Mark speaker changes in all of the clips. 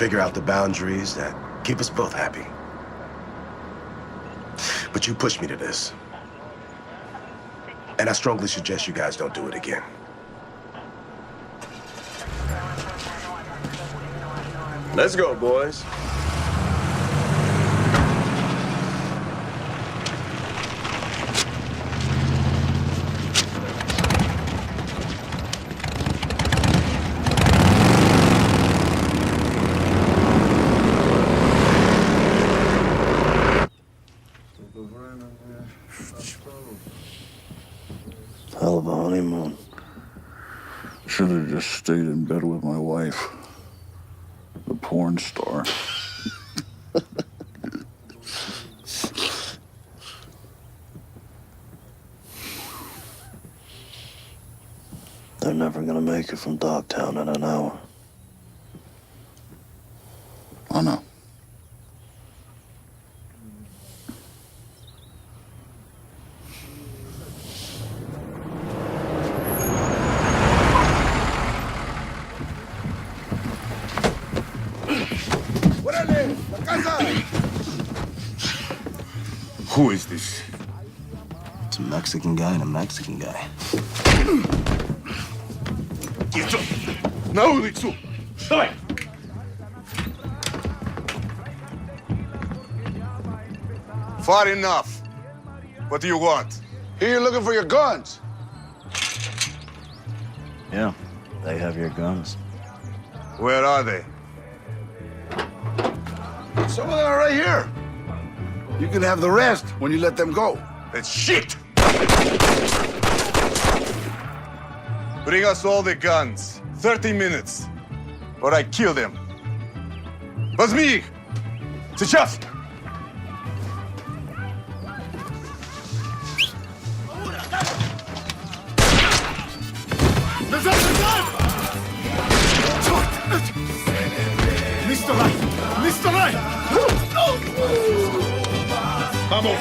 Speaker 1: figure out the boundaries that keep us both happy. But you pushed me to this. And I strongly suggest you guys don't do it again. Let's go, boys.
Speaker 2: Hell of a honeymoon. Should have just stayed in bed with my wife, the porn star. They're never gonna make it from Dogtown in an hour. I know.
Speaker 3: Who is this?
Speaker 1: It's a Mexican guy and a Mexican guy.
Speaker 3: На улицу! Давай!
Speaker 4: Far enough. What do you want?
Speaker 5: Here you're looking for your guns.
Speaker 2: Yeah, they have your guns.
Speaker 4: Where are they?
Speaker 5: Some of them are right here. You can have the rest when you let them go.
Speaker 4: That's shit! Bring us all the guns. 30 minutes. Or I kill them. Возьми их! Сейчас!
Speaker 3: Назад, назад! Черт! Не стреляй! Не стреляй! Vamos!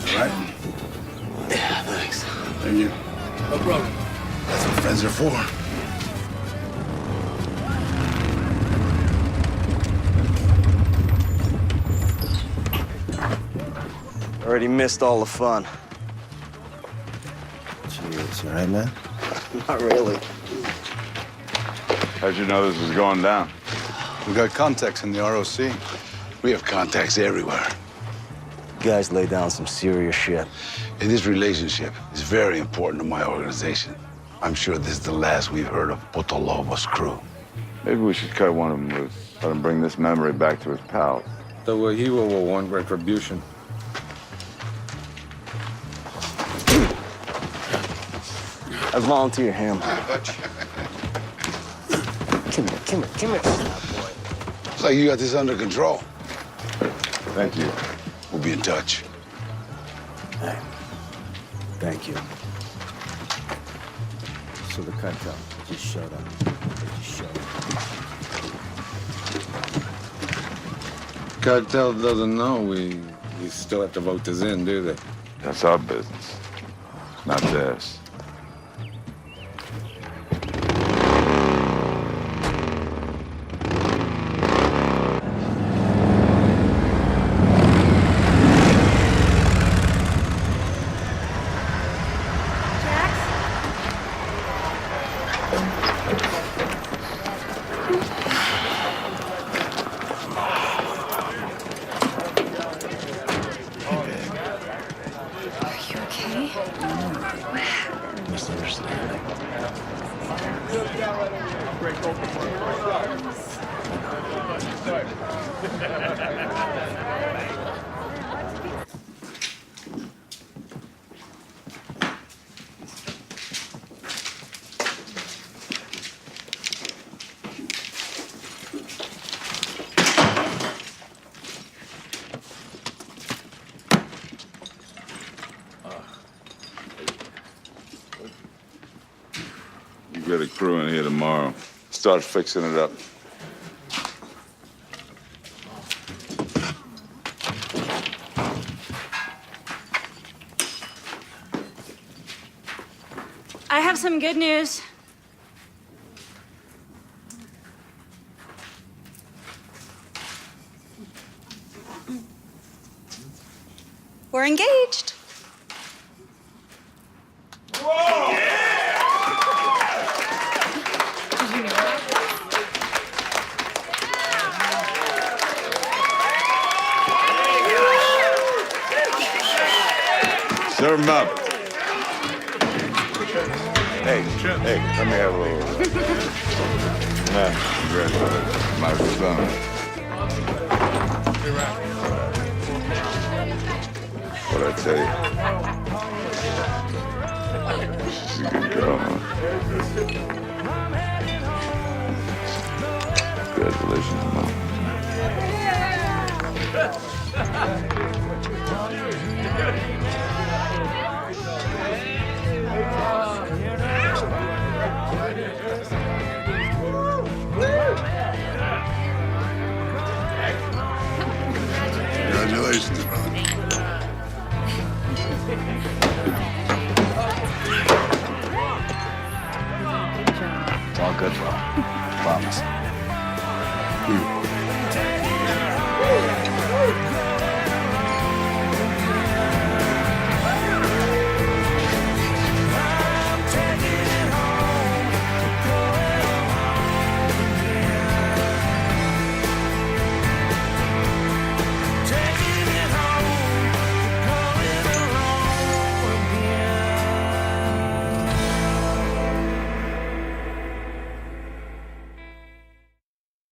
Speaker 5: All right?
Speaker 1: Yeah, thanks.
Speaker 5: Thank you.
Speaker 3: No problem.
Speaker 5: That's what friends are for.
Speaker 6: Already missed all the fun.
Speaker 1: Cheers, you all right, man?
Speaker 6: Not really.
Speaker 7: How'd you know this was going down?
Speaker 8: We got contacts in the ROC.
Speaker 5: We have contacts everywhere.
Speaker 6: You guys lay down some serious shit.
Speaker 5: And this relationship is very important to my organization. I'm sure this is the last we've heard of Potolovo's crew.
Speaker 7: Maybe we should cut one of them loose. Let him bring this memory back to his pals.
Speaker 8: So he will want retribution.
Speaker 6: I volunteer him. Come here.
Speaker 5: Looks like you got this under control.
Speaker 7: Thank you.
Speaker 5: We'll be in touch.
Speaker 6: Hey, thank you. So the cartel just showed up. They just showed up.
Speaker 8: Cartel doesn't know we still have to vote this in, do they?
Speaker 7: That's our business, not theirs. Get a crew in here tomorrow. Start fixing it up.
Speaker 9: I have some good news. We're engaged.
Speaker 7: Serve him up. Hey, let me have a little. Congratulations, my son. What I tell you? She's a good girl, huh? Congratulations, Mom. Congratulations, brother.
Speaker 1: It's all good, bro. Promise.